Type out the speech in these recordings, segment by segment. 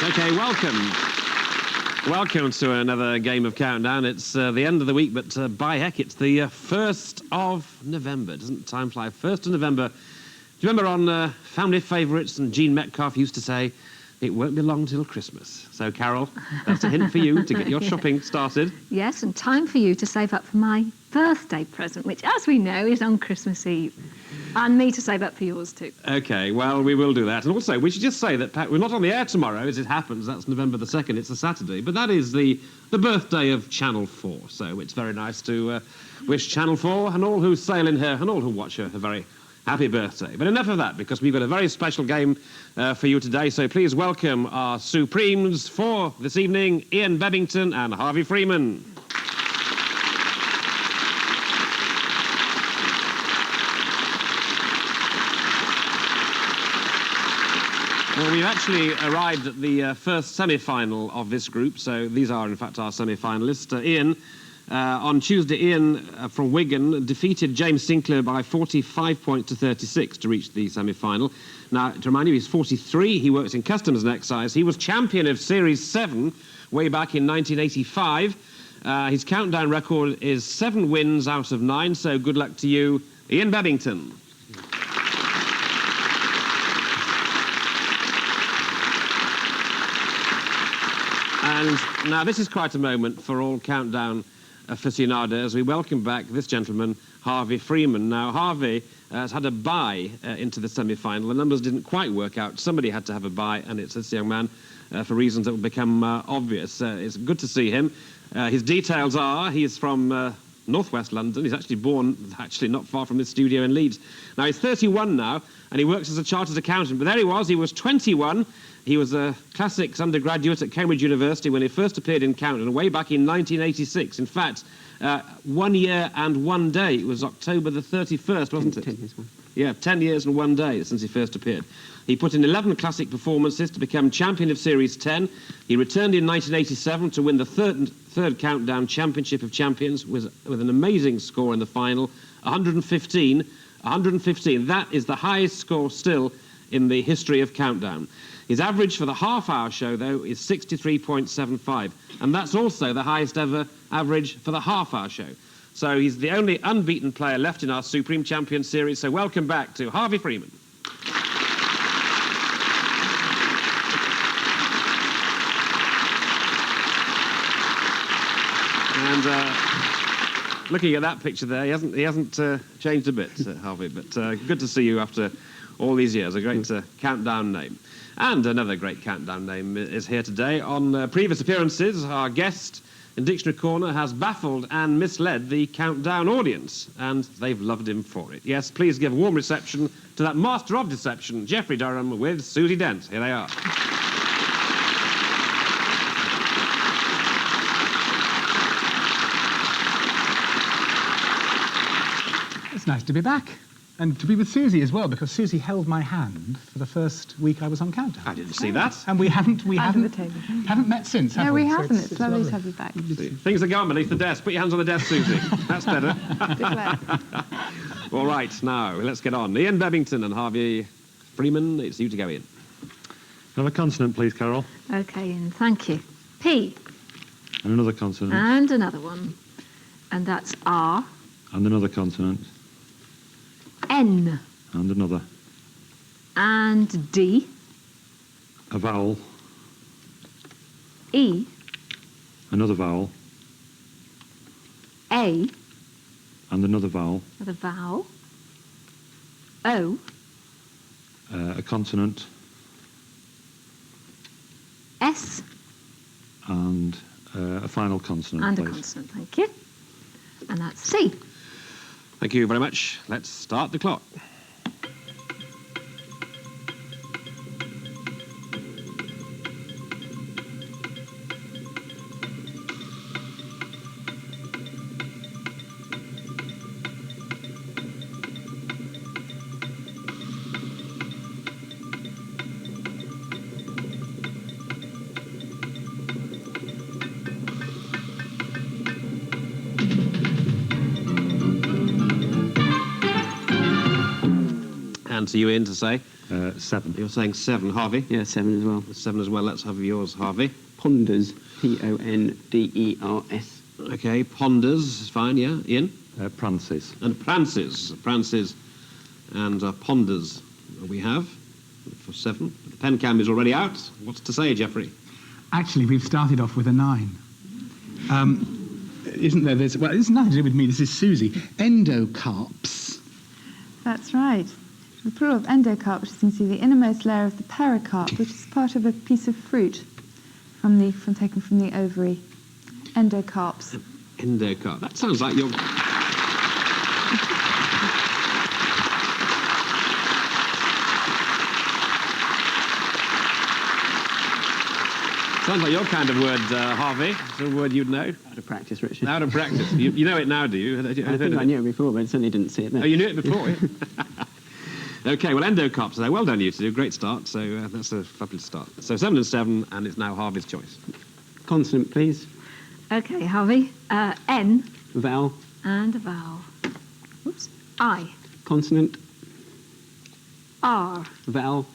Okay, welcome. Welcome to another game of Countdown. It's the end of the week, but by heck, it's the 1st of November. Doesn't time fly? 1st of November. Do you remember on Family Favourites, and Gene Metcalfe used to say, it won't be long till Christmas. So, Carol, that's a hint for you to get your shopping started. Yes, and time for you to save up for my birthday present, which, as we know, is on Christmas Eve. And me to save up for yours, too. OK, well, we will do that. And also, we should just say that we're not on the air tomorrow, as it happens. That's November the 2nd. It's a Saturday. But that is the birthday of Channel 4. So it's very nice to wish Channel 4 and all who sail in her and all who watch her a very happy birthday. But enough of that, because we've got a very special game for you today. So please welcome our Supremes for this evening, Ian Bebbington and Harvey Freeman. Well, we've actually arrived at the first semi-final of this group, so these are, in fact, our semi-finalists. Ian, on Tuesday, Ian from Wigan defeated James Sinclair by 45 points to 36 to reach the semi-final. Now, to remind you, he's 43, he works in customs and excise. He was champion of Series 7 way back in 1985. His countdown record is 7 wins out of 9, so good luck to you, Ian Bebbington. And now this is quite a moment for all Countdown aficionados. We welcome back this gentleman, Harvey Freeman. Now, Harvey has had a bye into the semi-final. The numbers didn't quite work out. Somebody had to have a bye, and it's this young man for reasons that will become obvious. It's good to see him. His details are he's from northwest London. He's actually born not far from this studio in Leeds. Now, he's 31 now, and he works as a chartered accountant. But there he was 21. He was a classics undergraduate at Cambridge University when he first appeared in Countdown way back in 1986. In fact, 1 year and 1 day. It was October the 31st, wasn't it? 10 years. Yeah, 10 years and 1 day since he first appeared. He put in 11 classic performances to become champion of Series 10. He returned in 1987 to win the third Countdown Championship of Champions with an amazing score in the final, 115. 115. That is the highest score still in the history of Countdown. His average for the half-hour show, though, is 63.75, and that's also the highest ever average for the half-hour show. So he's the only unbeaten player left in our Supreme Champion Series, so welcome back to Harvey Freeman. And looking at that picture there, he hasn't changed a bit, Harvey, but good to see you after all these years. A great Countdown name. And another great Countdown name is here today. On previous appearances, our guest in Dictionary Corner has baffled and misled the Countdown audience, and they've loved him for it. Yes, please give a warm reception to that master of deception, Geoffrey Durham, with Susie Dent. Here they are. It's nice to be back. And to be with Susie as well, because Susie held my hand for the first week I was on Countdown. I didn't see that. And we haven't met since, have we? No, we haven't. So it's lovely to have you back. Things are gone beneath the desk. Put your hands on the desk, Susie. That's better. All right, now, let's get on. Ian Bebbington and Harvey Freeman, it's you to go in. Another consonant, please, Carol. OK, Ian, thank you. P. And another consonant. And another one. And that's R. And another consonant. N. And another. And D. A vowel. E. Another vowel. A. And another vowel. With a vowel. O. A consonant. S. And a final consonant, And please. a consonant, thank you. And that's C. Thank you very much. Let's start the clock. And to you, Ian, to say? 7. You're saying 7, Harvey? Yeah, 7 as well. 7 as well. Let's have yours, Harvey. Ponders, Ponders. Okay, ponders is fine, yeah. Ian? Prances. And prances. Prances and ponders we have for 7. The pen cam is already out. What's to say, Geoffrey? Actually, we've started off with a 9. Isn't there? Well, it's nothing to do with me. This is Susie. Endocarps. That's right. The plural of endocarp, which is, you can see, the innermost layer of the pericarp, which is part of a piece of fruit taken from the ovary. Endocarps. Endocarp. That sounds like you're... Sounds like your kind of word, Harvey. It's a word you'd know. Out of practice, Richard. Out of practice. You know it now, do you? I think I knew it before, but I certainly didn't see it then. Oh, you knew it before, yeah? OK, well, endocarps there. Well done, you two. Great start. So that's a fabulous start. So 7 and 7, and it's now Harvey's choice. Consonant, please. OK, Harvey. N Vowel. and a vowel. Oops. I. Consonant. R. Vowel.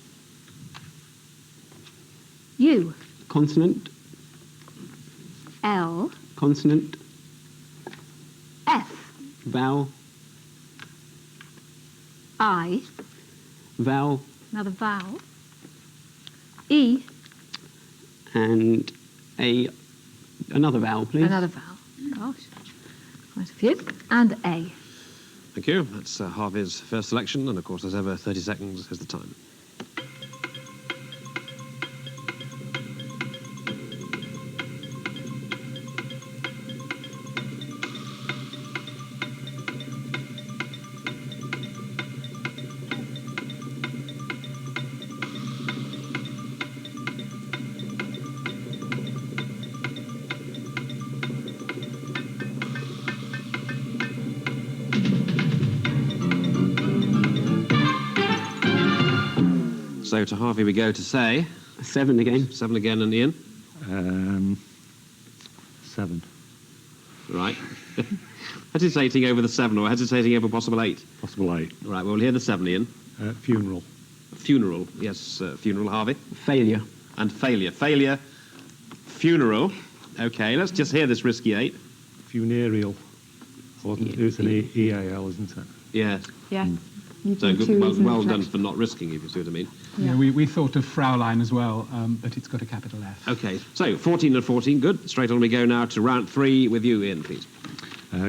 U. Consonant. L. Consonant. F. Vowel. I. Vowel. Another vowel. E. And another vowel, please. Another vowel. Gosh. Quite a few. And A. Thank you. That's Harvey's first selection, and of course, as ever, 30 seconds is the time. So to Harvey we go to say. 7 again. 7 again, and Ian? 7. Right. Hesitating over the 7 or hesitating over possible 8? Possible 8. Right, well, we'll hear the 7, Ian. Funeral. Funeral, yes, funeral, Harvey. Failure. And failure. Failure, funeral. OK, let's just hear this risky 8. Funereal. It's an EAL, isn't it? Yeah. Yeah. You've So done good, 2 well reasonable done checks. for not risking, if you see what I mean. Yeah, we thought of Fraulein as well, but it's got a capital F. OK, so 14 and 14, good. Straight on we go now to round 3 with you, Ian, please.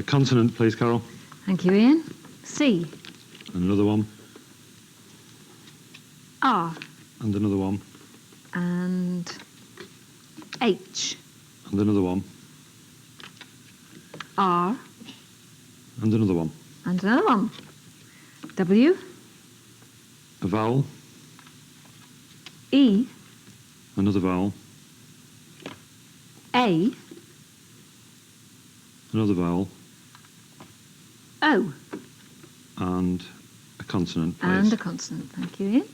Consonant, please, Carol. Thank you, Ian. C. And another one. R. And another one. And H. And another one. R. And another one. And another one. W. A vowel. E. Another vowel. A. Another vowel. O. And a consonant, please. And a consonant. Thank you, Ian.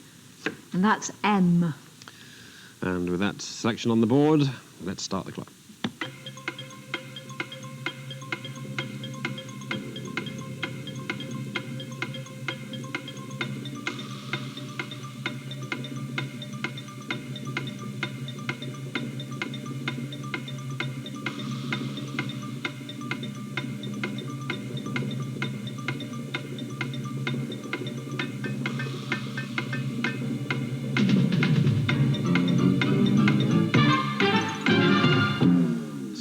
And that's M. And with that selection on the board, let's start the clock.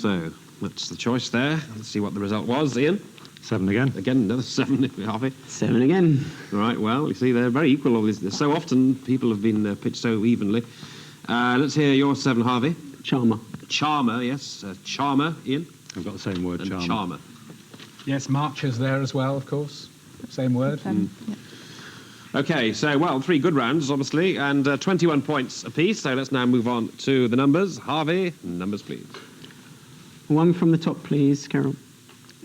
So that's the choice there. Let's see what the result was, Ian. 7 again. Again, another 7, Harvey. 7 again. Right, well, you see, they're very equal. All these. So often, people have been pitched so evenly. Let's hear your 7, Harvey. Charmer. Charmer, yes. Charmer, Ian. I've got the same word, And charmer. charmer. Yes, Marcher's there as well, of course. Same word. Yeah. OK, so, well, 3 good rounds, obviously, and 21 points apiece. So let's now move on to the numbers. Harvey, numbers, please. 1 from the top, please, Carol.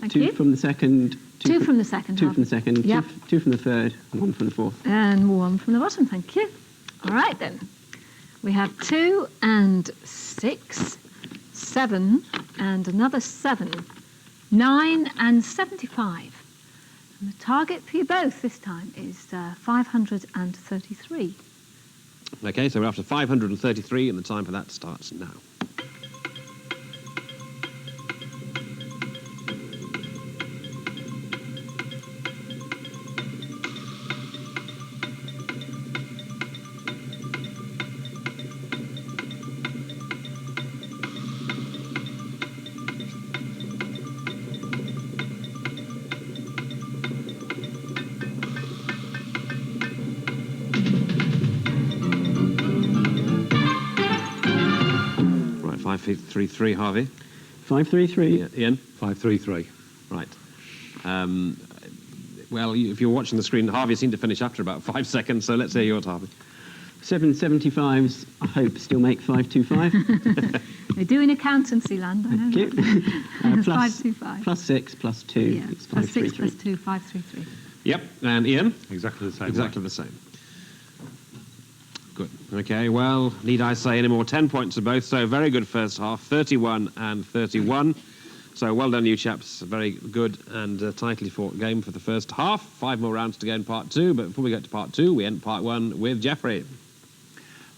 Thank 2 you. from the second. 2 from the second. 2 Harvey. from the second. Yep. 2 from the third. 1 from the fourth. And 1 from the bottom, thank you. All right, then. We have 2 and 6, 7 and another 7, 9 and 75. And the target for you both this time is 533. Okay, so we're up to 533, and the time for that starts now. Right, 533, Harvey. 533. Yeah, Ian? 533. Right. Well, if you're watching the screen, Harvey seemed to finish after about 5 seconds, so let's hear yours, Harvey. 775s, I hope, still make 525. We're doing accountancy land, I know. Thank that. you. 525. Plus 6, plus 2. Yeah, It's plus 6 533. plus 2, 533. Yep, and Ian? Exactly the same. Exactly the same. Good. Okay, well, need I say any more? 10 points to both, so very good first half, 31 and 31. So well done, you chaps. A very good and tightly fought game for the first half. 5 more rounds to go in part 2, but before we get to part 2, we end part 1 with Geoffrey.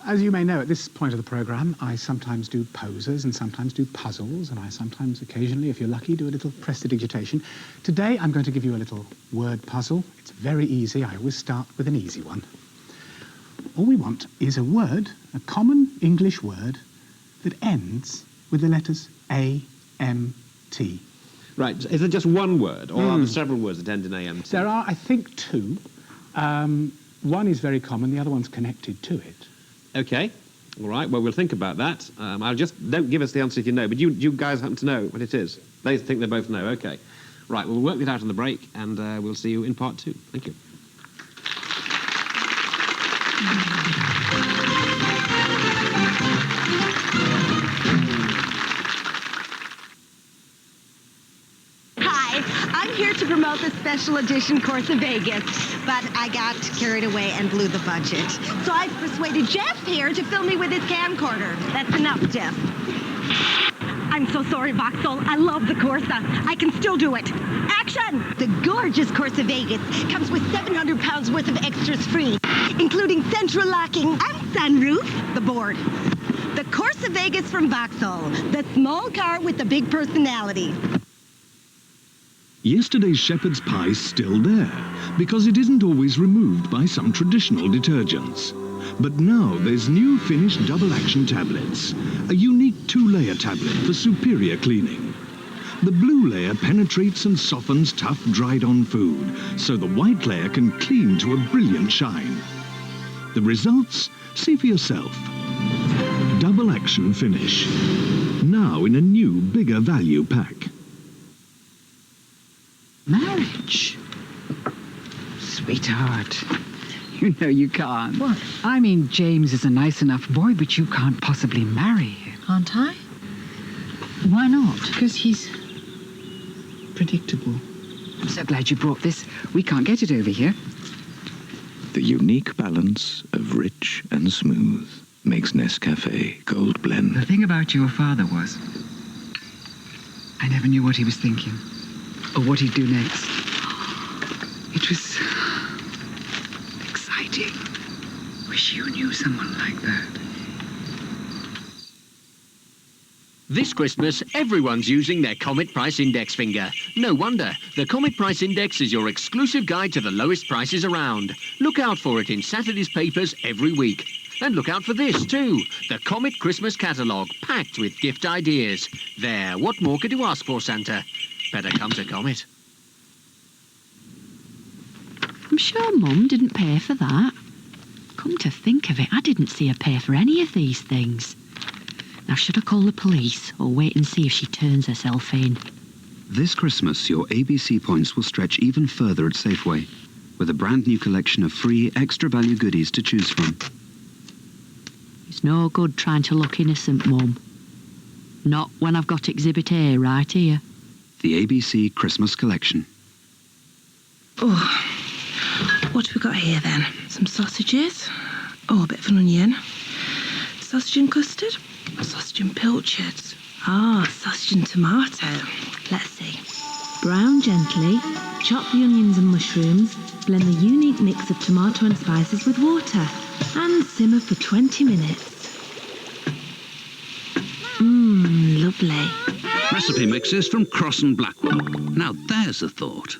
As you may know, at this point of the programme, I sometimes do posers and sometimes do puzzles, and I sometimes, occasionally, if you're lucky, do a little prestidigitation. Today, I'm going to give you a little word puzzle. It's very easy. I always start with an easy one. All we want is a word, a common English word, that ends with the letters A, M, T. Right, is it just one word, or are there several words that end in AMT? There are, I think, 2. One is very common, the other one's connected to it. Okay, all right, well, we'll think about that. I'll just, don't give us the answer if you know, but you guys happen to know what it is. They think they both know, okay. Right, we'll work it out on the break, and we'll see you in part 2. Thank you. Hi, I'm here to promote the special edition Course of Vegas, but I got carried away and blew the budget. So I've persuaded Jeff here to film me with his camcorder. That's enough, Jeff. I'm so sorry, Vauxhall. I love the Corsa. I can still do it. Action! The gorgeous Course of Vegas comes with 700 pounds worth of extras free, including central locking and sunroof, the board. The Course of Vegas from Vauxhall, the small car with the big personality. Yesterday's shepherd's pie's still there, because it isn't always removed by some traditional detergents. But now there's new finished double-action tablets, a unique 2-layer tablet for superior cleaning. The blue layer penetrates and softens tough, dried-on food, so the white layer can clean to a brilliant shine. The results? See for yourself. Double-action finish. Now in a new, bigger value pack. Marriage? Sweetheart, you know you can't. What? I mean, James is a nice enough boy, but you can't possibly marry him. Can't I? Why not? Because he's predictable. I'm so glad you brought this. We can't get it over here. The unique balance of rich and smooth makes Nescafe Gold Blend. The thing about your father was, I never knew what he was thinking, or what he'd do next. It was exciting. Wish you knew someone like that. This Christmas, everyone's using their Comet Price Index finger. No wonder. The Comet Price Index is your exclusive guide to the lowest prices around. Look out for it in Saturday's papers every week. And look out for this, too. The Comet Christmas Catalogue, packed with gift ideas. There, what more could you ask for, Santa? Better come to Comet. I'm sure Mum didn't pay for that. Come to think of it, I didn't see her pay for any of these things. Now, should I call the police or wait and see if she turns herself in? This Christmas, your ABC points will stretch even further at Safeway, with a brand new collection of free extra value goodies to choose from. It's no good trying to look innocent, Mum. Not when I've got Exhibit A right here. The ABC Christmas Collection. Oh, what have we got here then? Some sausages. Oh, a bit of an onion. Sausage and custard. Sausage and pilchards. Ah, sausage and tomato. Let's see. Brown gently, chop the onions and mushrooms, blend the unique mix of tomato and spices with water. and simmer for 20 minutes. Lovely. Recipe mixes from Cross and Blackwell. Now there's a thought.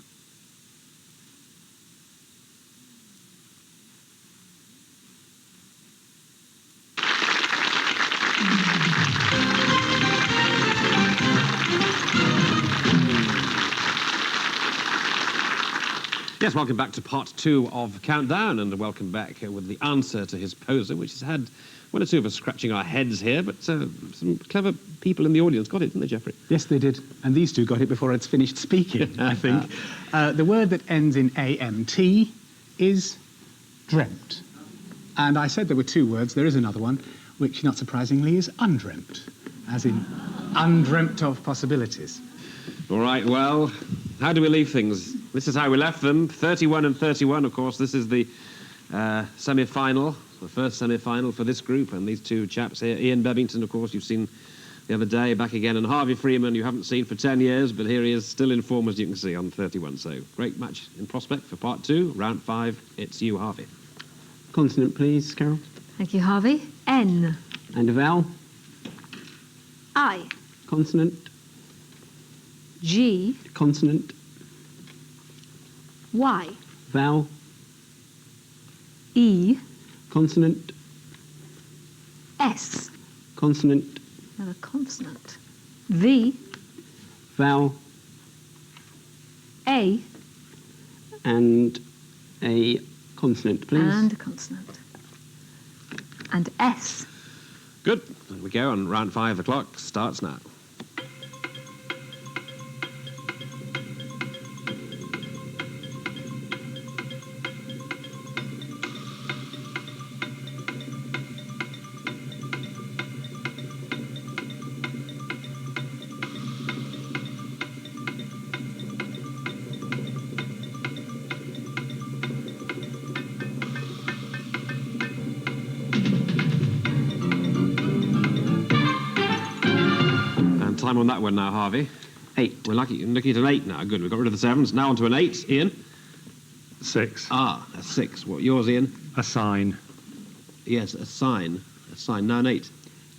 Yes, welcome back to part 2 of Countdown, and welcome back with the answer to his poser, which has had one or two of us scratching our heads here, but some clever people in the audience got it, didn't they, Geoffrey? Yes, they did. And these two got it before I'd finished speaking, I think. The word that ends in AMT is dreamt. And I said there were 2 words. There is another one, which, not surprisingly, is undreamt, as in undreamt of possibilities. All right, well, how do we leave things? This is how we left them. 31 and 31, of course. This is the semi-final, the first semi-final for this group, and these 2 chaps here. Ian Bebbington, of course, you've seen the other day, back again, and Harvey Freeman, you haven't seen for 10 years, but here he is, still in form, as you can see, on 31. So, great match in prospect for part 2, round 5. It's you, Harvey. Consonant, please, Carol. Thank you, Harvey. N. And a vowel. I. Consonant. G. Consonant. Y. Vowel. E. Consonant. S. Consonant. Another consonant. V. Vowel. A. And a consonant, please. And a consonant. And S. Good. There we go, and round 5, the clock starts now. Time on that one now, Harvey. 8. We're looking at an 8 now. Good, we've got rid of the 7s. Now on to an 8. Ian? 6. Ah, a 6. What, yours, Ian? A sign. Yes, a sign. A sign. Now an 8.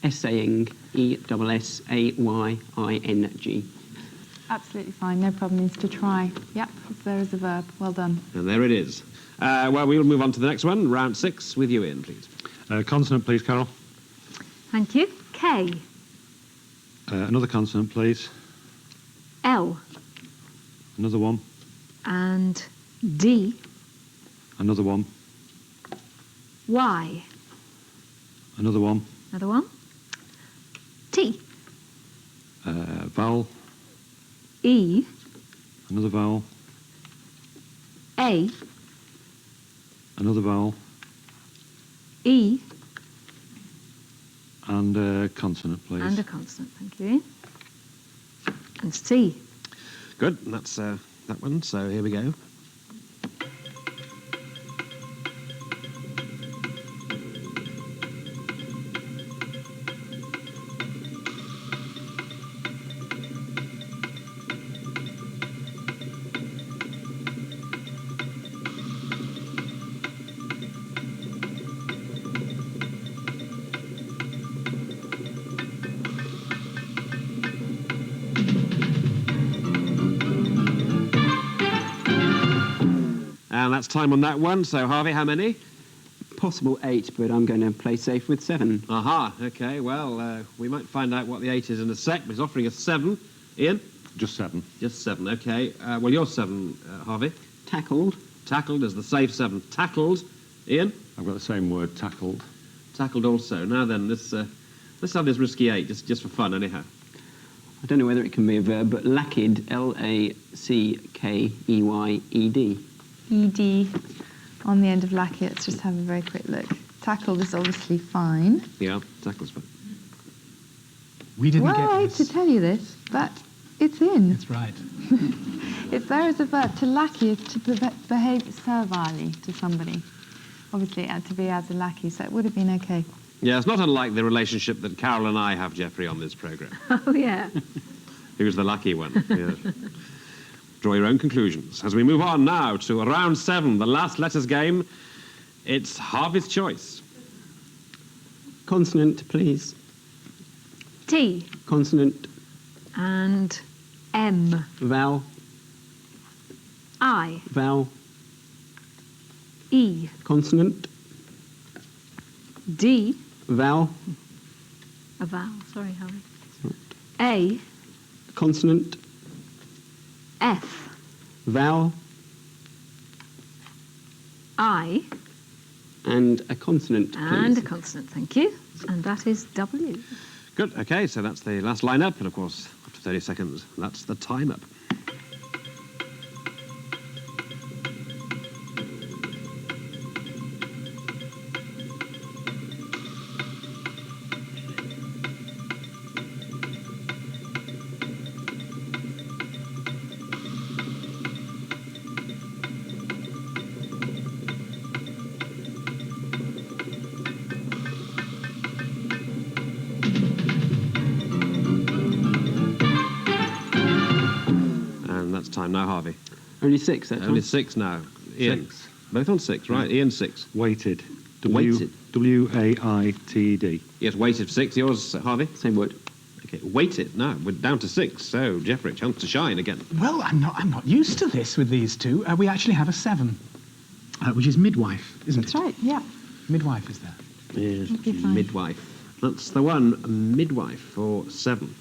Essaying. E-S-S-A-Y-I-N-G. Absolutely fine, no problem, means to try. Yep, there is a verb. Well done. And there it is. Well, we'll move on to the next one. Round 6 with you, Ian, please. Consonant, please, Carol. Thank you. K. Another consonant, please. L. Another one. And D. Another one. Y. Another one. Another one. T. Vowel. E. Another vowel. A. Another vowel. E. And a consonant, please. And a consonant, thank you. And C. Good, and that's that one, so here we go. And that's time on that one. So, Harvey, how many? Possible 8, but I'm going to play safe with 7. Aha, OK. Well, we might find out what the 8 is in a sec, but he's offering us 7. Ian? Just 7. Just 7, OK. Well, you're 7, Harvey. Tackled. Tackled is the safe 7. Tackled. Ian? I've got the same word, tackled. Tackled also. Now then, let's have this risky 8, just for fun, anyhow. I don't know whether it can be a verb, but lackeyed, L-A-C-K-E-Y-E-D. E-D on the end of lackey. Let's just have a very quick look. Tackled is obviously fine. Yeah, tackled's fine. We didn't Well, I get hate this. to tell you this, but it's in. That's right. It's there as a verb. To lackey is to behave servilely to somebody. Obviously, to be as a lackey, so it would have been okay. Yeah, it's not unlike the relationship that Carol and I have, Geoffrey, on this programme. Oh, yeah. Who's the lucky one? Yeah. Draw your own conclusions. As we move on now to round 7, the last letters game. It's Harvey's choice. Consonant, please. T Consonant, and M. vowel, I. vowel, E. consonant, D. vowel, A vowel, sorry, Harvey. A. consonant, F. vowel, I. and a consonant, please. And a consonant, thank you. And that is W. Good. Okay, so that's the last line-up, and of course, after 30 seconds, that's the time-up. Time now, Harvey. Only 6, that Only time. 6 now. Ian. 6. Both on 6, right. Ian 6. Weighted. Weighted. W-A-I-T-E-D. Yes, weighted 6. Yours, Harvey? Same word. Okay, weighted. Now, we're down to 6. So, Geoffrey, chance to shine again. Well, I'm not used to this with these two. We actually have a 7, which is midwife, isn't That's it? right, yeah. Midwife is there. Yes, Okay, fine. midwife. That's the one, midwife for 7.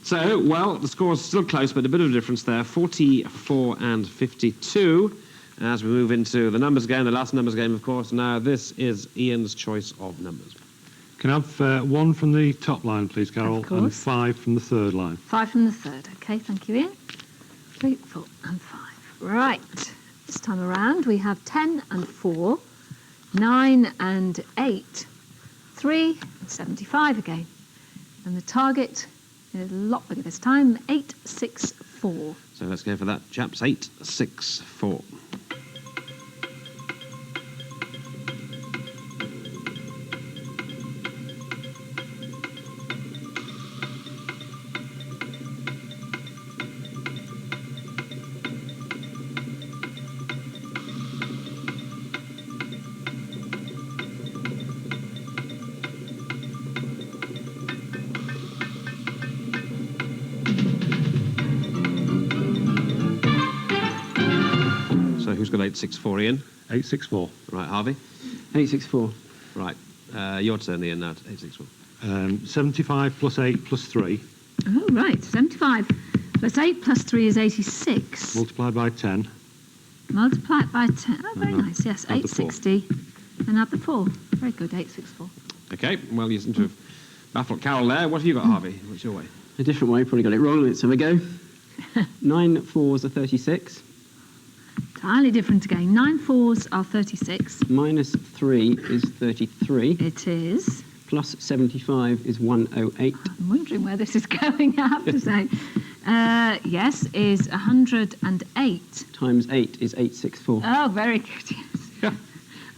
So, well, the score's still close, but a bit of a difference there. 44 and 52. As we move into the numbers game, the last numbers game, of course. Now, this is Ian's choice of numbers. Can I have 1 from the top line, please, Carol, Of course. and 5 from the third line? 5 from the third. Okay, thank you, Ian. 3, 4, and 5. Right. This time around, we have 10 and 4, 9 and 8, 3, 75 again. And the target is a lot bigger this time, 8, 6, 4. So let's go for that, chaps. 8, 6, 4. Who's got 864, Ian? 864. Right, Harvey? 864. Right, your turn, Ian, now. 864. 75 plus 8 plus 3. Oh, right. 75 plus 8 plus 3 is 86. Multiplied by 10. Multiply it by 10. Oh, very nice. Yes, add the 860. And add the 4. Very good, 864. Okay, well, you seem to have baffled Carol there. What have you got, Harvey? What's your way? A different way, probably got it wrong. Let's have a go. 9 4s are 36. Entirely different again. 9 4s are 36. Minus 3 is 33. It is. Plus 75 is 108. I'm wondering where this is going, I have to say. Yes, is 108. Times 8 is 864. Oh, very good, yes.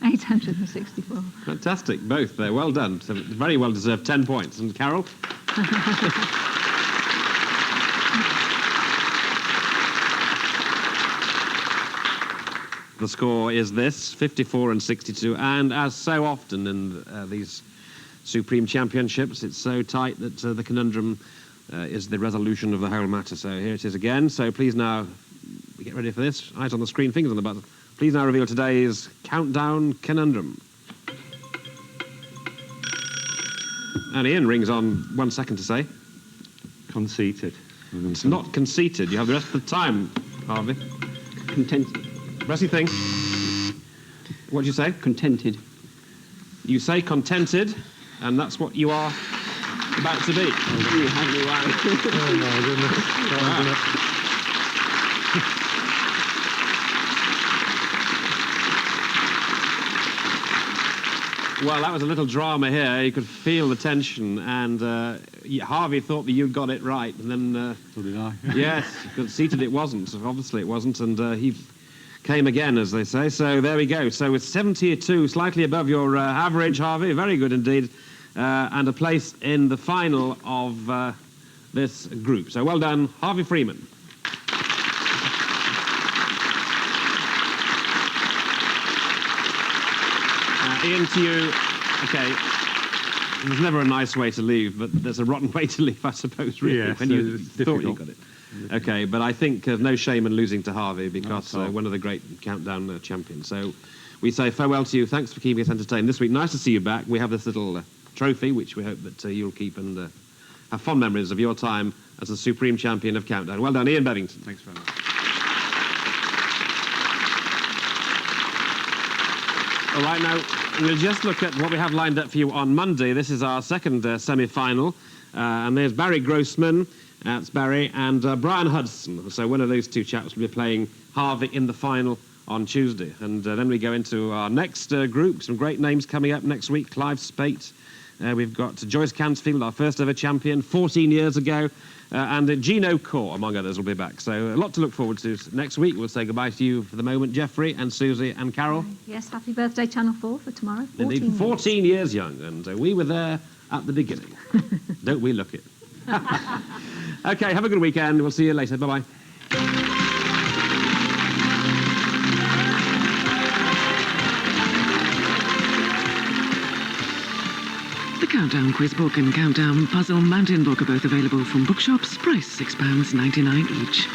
864. Fantastic, both there. Well done. So very well deserved 10 points. And Carol? The score is this, 54 and 62. And as so often in these Supreme Championships, it's so tight that the conundrum is the resolution of the whole matter. So here it is again. So please now, get ready for this. Eyes on the screen, fingers on the button. Please now reveal today's countdown conundrum. And Ian rings on 1 second to say. Conceited. It's not conceited. You have the rest of the time, Harvey. Contented. Rest of your thing. What did you say? Contented. You say contented, and that's what you are about to be. You have me right. Oh, my goodness. Well, that was a little drama here. You could feel the tension, and Harvey thought that you'd got it right, and then... So did I. Yes, conceited it wasn't. Obviously it wasn't, and he came again, as they say. So there we go. So with 72, slightly above your average, Harvey, very good indeed, and a place in the final of this group. So well done, Harvey Freeman. Ian, to you. Okay. There's never a nice way to leave, but there's a rotten way to leave, I suppose, really, Yes, when you it's thought you difficult. got it. Okay, but I think no shame in losing to Harvey because one of the great countdown champions. So we say farewell to you. Thanks for keeping us entertained this week. Nice to see you back. We have this little trophy, which we hope that you'll keep and have fond memories of your time as the supreme champion of countdown. Well done, Ian Bebbington. Thanks very much. All right, now, we'll just look at what we have lined up for you on Monday. This is our second semi-final, and there's Barry Grossman, that's Barry, and Brian Hudson. So one of those two chaps will be playing Harvey in the final on Tuesday. And then we go into our next group, some great names coming up next week. Clive Spate, we've got Joyce Cansfield, our first ever champion, 14 years ago, and Gino Core, among others, will be back. So a lot to look forward to next week. We'll say goodbye to you for the moment, Geoffrey and Susie and Carol. Yes, happy birthday, Channel 4, for tomorrow. 14 Indeed, years. 14 years young, and we were there at the beginning. Don't we look it? Okay, have a good weekend. We'll see you later. Bye-bye. The Countdown Quiz Book and Countdown Puzzle Mountain Book are both available from bookshops. Price £6.99 each.